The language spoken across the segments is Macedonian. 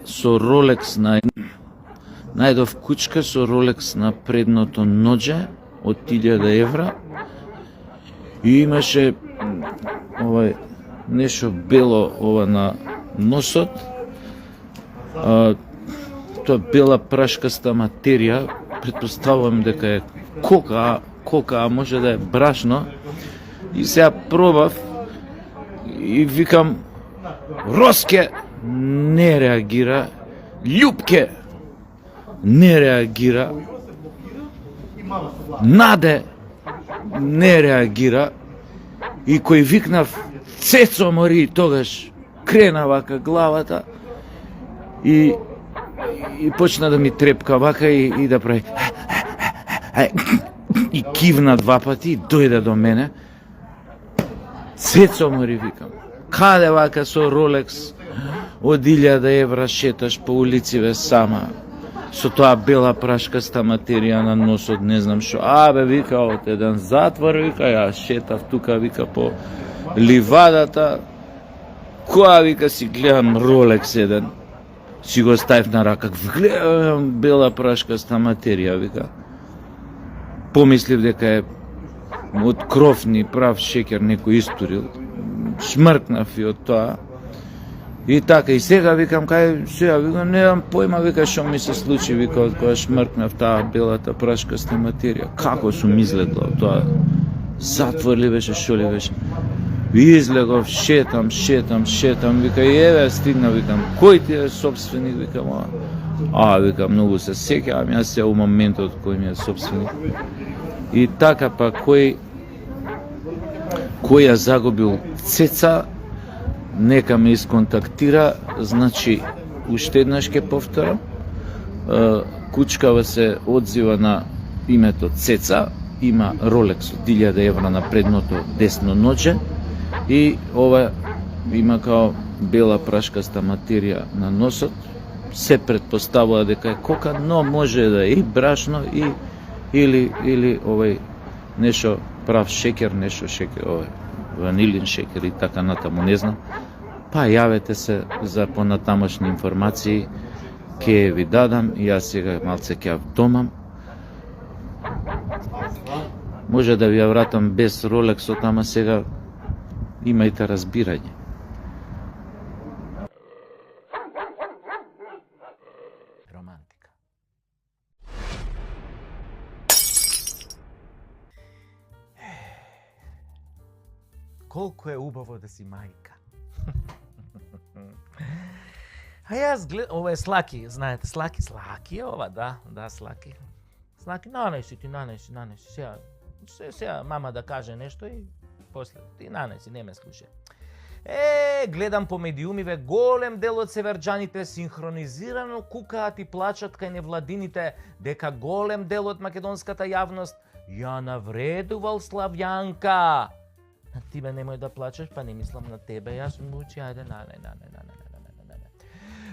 со Rolex најдов кучка со Rolex на предното ноџе од 1000 евра и имаше нешто бело ова на носот. Тоа бела прашкаста материја, претпоставувам дека е кока, а може да е брашно. И сега пробав и викам Роске не реагира, Љупке не реагира, Наде не реагира и кој викнав Цецо мори, тогаш крена вака главата и почна да ми трепка вака и да прави и кивна 2 пати и дојде до мене. Цецо мори, викам, каде вака со Rolex од 1000 евра шеташ по улициве сама со тоа бела прашкаста материја на носот, не знам што. Вика, од еден затвор, вика, ја шетав тука, вика, по ливадата, која, вика, си гледам Rolex еден, си го ставив на рака, гледам бела прашкаста материја, вика. Помислив дека е од кровни прав шеќер некој истурил, шмркнав и од тоа. И така, и сега викам, кај сега, викам, немам појма, вика, што ми се случи, вика, од кога шмркнав таа белата прашкаста материја. Како сум излегла од тоа? Затвор ли беше, што ли беше? Излегов, шетам, вика, и еве, стигна, викам, кој ти е собственик, викам, викам, многу се сеќавам, јас се у моментот кој ми е собственик. И така, па, кој ја загубил Цеца, нека ме исконтактира, значи, уште еднаш ке повторам, кучкава се одзива на името Цеца, има Rolex од 1000 евра на предното десно ноџе и ова има као бела прашкаста материја на носот. Се претпоставува дека е кока, но може да е и брашно или нешто прав шеќер, нешто шеќер, ванилин шеќер и така натаму, не знам. Па јавете се за понатамошни информации, ке ви дадам, јас сега малце ќе ја вдомам. Може да ви ја вратам без Ролексот, ама сега имајте разбирање. Романтика. Колку е убаво да си мајка. А јас гледам, ова е Слаки, знаете, Слаки, ова, да, Слаки. Слаки, нанеси, сега мама да каже нешто и после, ти нанеси, не ме слушај. Гледам по медиумиве, голем дел од северџаните синхронизирано кукаат и плачат кај невладините дека голем дел од македонската јавност ја навредувал Славјанка. Ти бе немој да плачеш, па не мислам на тебе, јас мучи, ајде,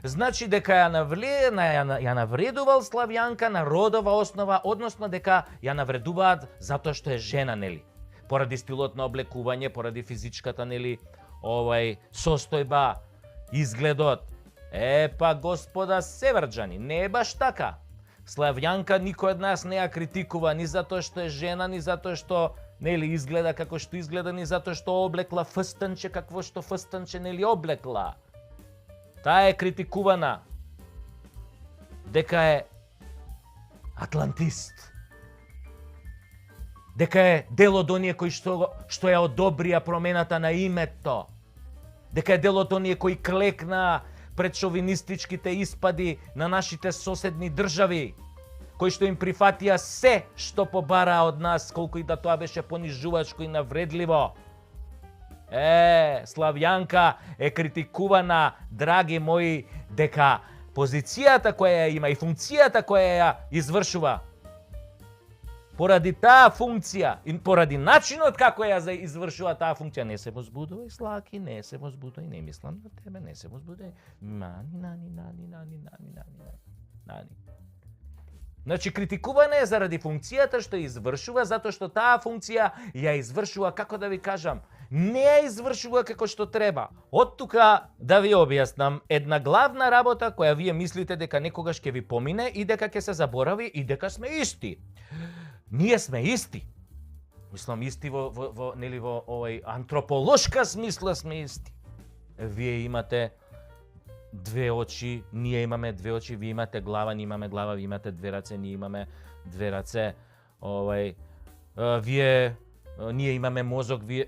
Значи дека ја навредувал Славјанка на родова основа, односно дека ја навредуваат затоа што е жена, нели? Поради стилот на облекување, поради физичката, нели, состојба, изгледот. Па, господа северџани, не е баш така. Славјанка никој од нас не ја критикува ни затоа што е жена, ни затоа што нели изгледа како што изгледа, ни затоа што облекла фстанче какво што фстанче нели облекла. Таа е критикувана дека е атлантист. Дека е дел од оние кои што ја одобрија промената на името. Дека е дел од оние кои клекнаа пред шовинистичките испади на нашите соседни држави, кои што им прифатија се што побараа од нас, колку и да тоа беше понижувачко и навредливо. Славјанка е критикувана, драги мои, дека позицијата која ја има и функцијата која ја извршува, поради таа функција и поради начинот како ја извршува таа функција, не се возбудувај, Слаки, не се возбудувај, не мислам на тебе, не се возбудувај. Нани. Значи, критикувана е заради функцијата што ја извршува, затоа што таа функција ја извршува, како да ви кажам, не ја извршува како што треба. Од тука да ви објаснам една главна работа која вие мислите дека некогаш ќе ви помине и дека ќе се заборави и дека сме исти. Ние сме исти. Мислам исти нели во овој антрополошка смисла сме исти. Вие имате две очи, ние имаме две очи, вие имате глава, ние имаме глава, вие имате две раце, ние имаме две раце. Ние имаме мозок, вие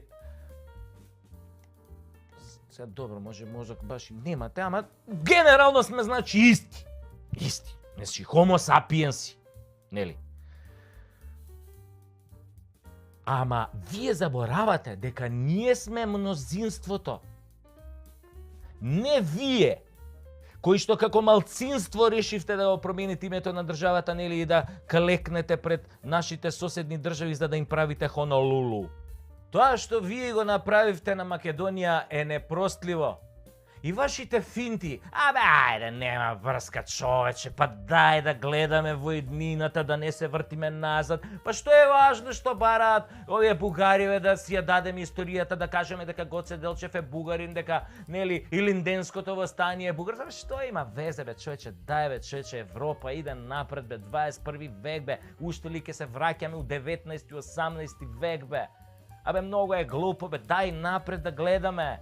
сега добро, може мозок баш и немате, ама генерално сме значи исти. Исти. Значи homo sapiensi, нели? Ама вие заборавате дека ние сме мнозинството. Не вие, кои што како малцинство решивте да го промените името на државата, нели, и да клекнете пред нашите соседни држави за да им правите Хонолулу. Тоа што вие го направивте на Македонија е непростливо. И вашите финти, ајде, нема врска човече, па дај да гледаме во иднината, да не се вртиме назад. Па што е важно што бараат овие бугариве да си ја дадеме историјата, да кажеме дека Гоце Делчев е бугарин, дека нели Илинденското востание е бугарин. Што има везе бе човече, дај бе човече, Европа иде напред бе, 21 век бе, уште ли ќе се враќаме у 19 и 18 век бе. Абе многу е глупо бе, дај напред да гледаме.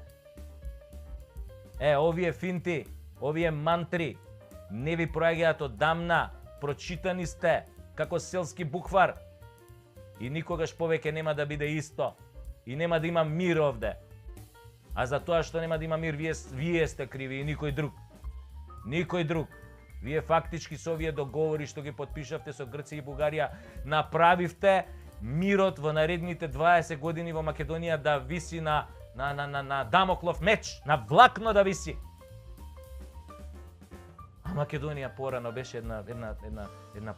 Овие финти, овие мантри, не ви проаѓаат одамна, прочитани сте, како селски буквар. И никогаш повеќе нема да биде исто. И нема да има мир овде. А за тоа што нема да има мир, вие сте криви и никој друг. Никој друг. Вие фактички со овие договори што ги потпишавте со Грција и Бугарија, направивте мирот во наредните 20 години во Македонија да виси на Дамоклов меч, на влакно да виси. А Македонија порано беше една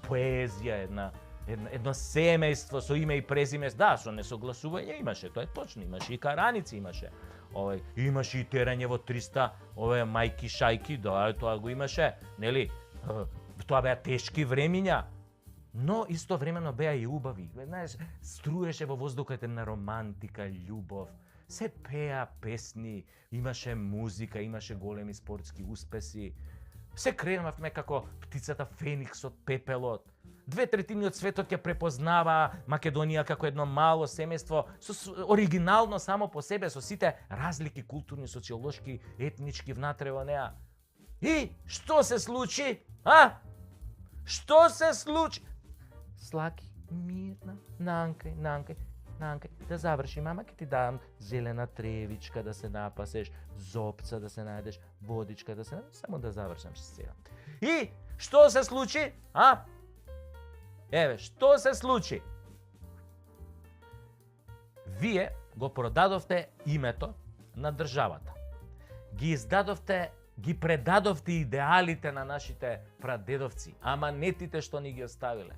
поезија, едно семејство со име и презиме. Да, со несогласување имаше, тоа е точно, имаше и караници, имаше и терање во 300 мајки шајки, да, тоа го имаше, нели? Тоа беа тешки времиња. Но истовремено беа и убави. Знаеш, струеше во воздухот една романтика, љубов. Се пеа песни, имаше музика, имаше големи спортски успеси. Се кренавме како птицата Феникс од пепелот. 2/3 од светот ќе препознава Македонија како едно мало семејство, оригинално само по себе, со сите разлики културни, социолошки, етнички внатре во неа. И што се случи? Што се случи? Слаки, мирна, нанкај, да заврши, мама, ќе ти дам зелена тревичка да се напасеш, зопца да се најдеш, водичка да се најдеш, само да завршам сега. И што се случи? Еве, што се случи? Вие го продадовте името на државата. Ги издадовте, ги предадовте идеалите на нашите прадедовци, аманетите што ни ги оставиле.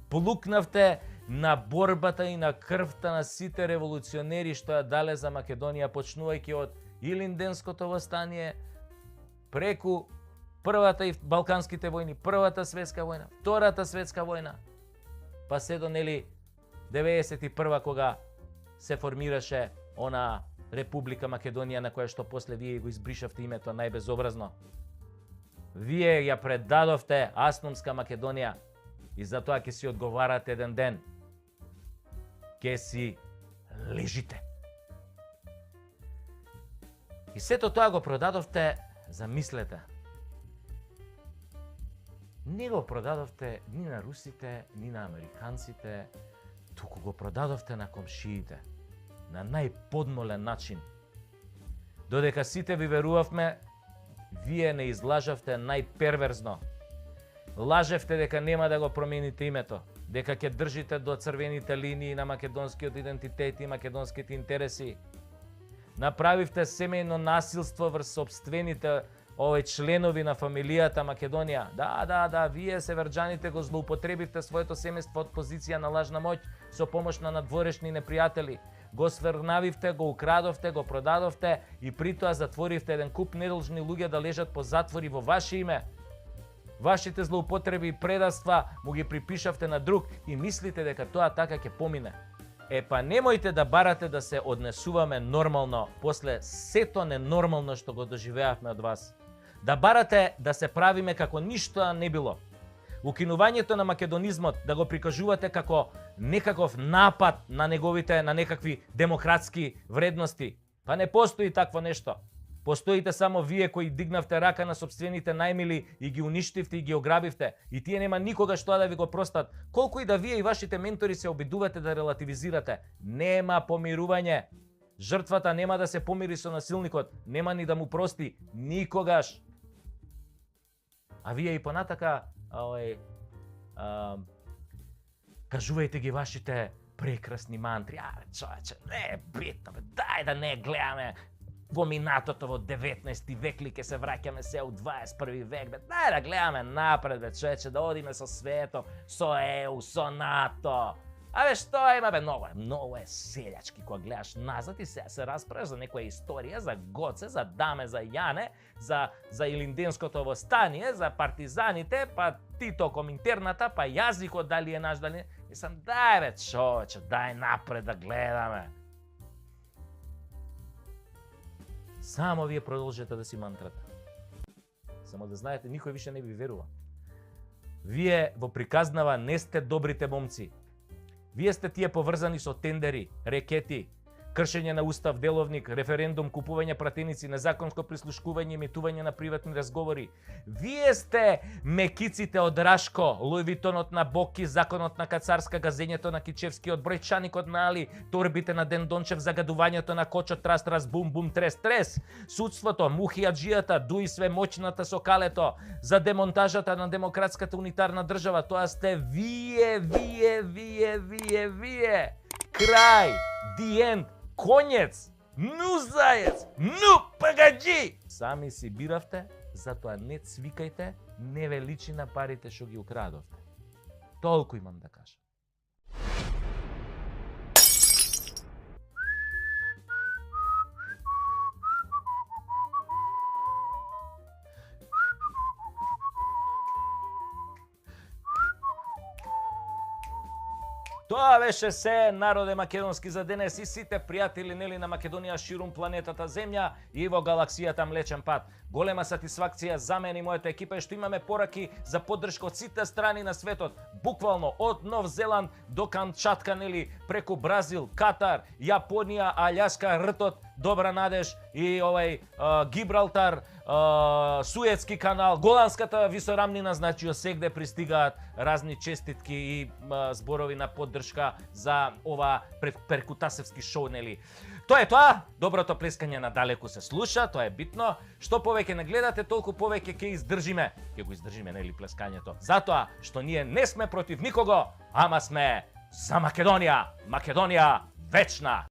Полукнавте на борбата и на крвта на сите револуционери што ја дале за Македонија, почнувајќи од Илинденското востание, преку Првата и Балканските војни, Првата светска војна, Втората светска војна, па се до 91 кога се формираше она Република Македонија на која што после вие го избришавте името најбезобразно. Вие ја предадовте Асномска Македонија. И затоа ќе си одговарате еден ден. Ќе си лежите. И сето тоа го продадовте, замислете. Не го продадовте ни на русите, ни на американците, туку го продадовте на комшиите. На најподмолен начин. Додека сите ви верувавме, вие не излажавте најперверзно. Лажевте дека нема да го промените името, дека ќе држите до црвените линии на македонскиот идентитет и македонските интереси. Направивте семејно насилство врз сопствените членови на фамилијата Македонија. Да, вие северџаните го злоупотребивте своето семејство од позиција на лажна моќ со помош на надворешни непријатели. Го сврнавивте, го украдовте, го продадовте и притоа затворивте еден куп недолжни луѓе да лежат по затвори во ваше име. Вашите злоупотреби и предавства му ги припишавте на друг и мислите дека тоа така ќе помине. Па немојте да барате да се однесуваме нормално после сето ненормално што го доживеавме од вас. Да барате да се правиме како ништо не било. Укинувањето на македонизмот да го прикажувате како некаков напад на некакви демократски вредности. Па не постои такво нешто. Постоите само вие кои дигнавте рака на сопствените најмили и ги уништивте и ги ограбивте. И тие нема никогаш тоа да ви го простат. Колку и да вие и вашите ментори се обидувате да релативизирате. Нема помирување. Жртвата нема да се помири со насилникот. Нема ни да му прости. Никогаш. А вие и понатака кажувајте ги вашите прекрасни мантри. Човече, не е битно, дај да не гледаме во минатото во 19 век ли ке се враќаме се у 21 век, дај да гледаме напред, човече, да одиме со светот, со ЕУ, со НАТО. Што има, многу е селјачки кога гледаш назад и се расправаш за некоја историја, за Гоце, за Даме, за Јане, за Илинденското востание, за партизаните, па Тито Коминтерната, па јазикот дали е наш, дали не. Мислам, дај човече, дај напред да гледаме. Само вие продолжете да си мантрате. Само да знаете, никој више не ви верува. Вие во приказнава не сте добрите момци. Вие сте тие поврзани со тендери, рекети, кршење на устав, деловник, референдум, купување пратеници, незаконско прислушкување, емитување на приватни разговори. Вие сте мекиците од Рашко, Луивитонот на Боки, законот на Кацарска, газењето на Кичевскиот, бројчаникот на Али, торбите на Ден Дончев, загадувањето на Кочот, трас, бум, бум, трес, судството, мухијаджијата, дуи све моќната со калето, за демонтажата на демократската унитарна држава. Тоа сте вие. Крај, the end. Конец, ну заец, ну пагаджи! Сами си биравте, затоа не цвикајте, не ве личи на парите што ги украдовте. Толку имам да кажам. Тоа беше се, народе македонски, за денес и сите пријатели нели на Македонија ширум планетата Земја и во галаксијата Млечен пат. Голема сатисфакција за мене и мојата екипа е што имаме пораки за поддршка од сите страни на светот. Буквално од Нов Зеланд до Камчатка, нели, преку Бразил, Катар, Јапонија, Аљаска, Ртот, Добра Надеж и Гибралтар, Суетски канал, Голандската висорамнина, значи осегде пристигаат разни честитки и зборови на поддршка за ова перкутасевски шоу, нели. Тоа е тоа, доброто плескање надалеку се слуша, тоа е битно. Што повеќе не гледате, толку повеќе ќе издржиме. Ќе го издржиме, нели, плескањето. Затоа што ние не сме против никого, ама сме за Македонија. Македонија вечна.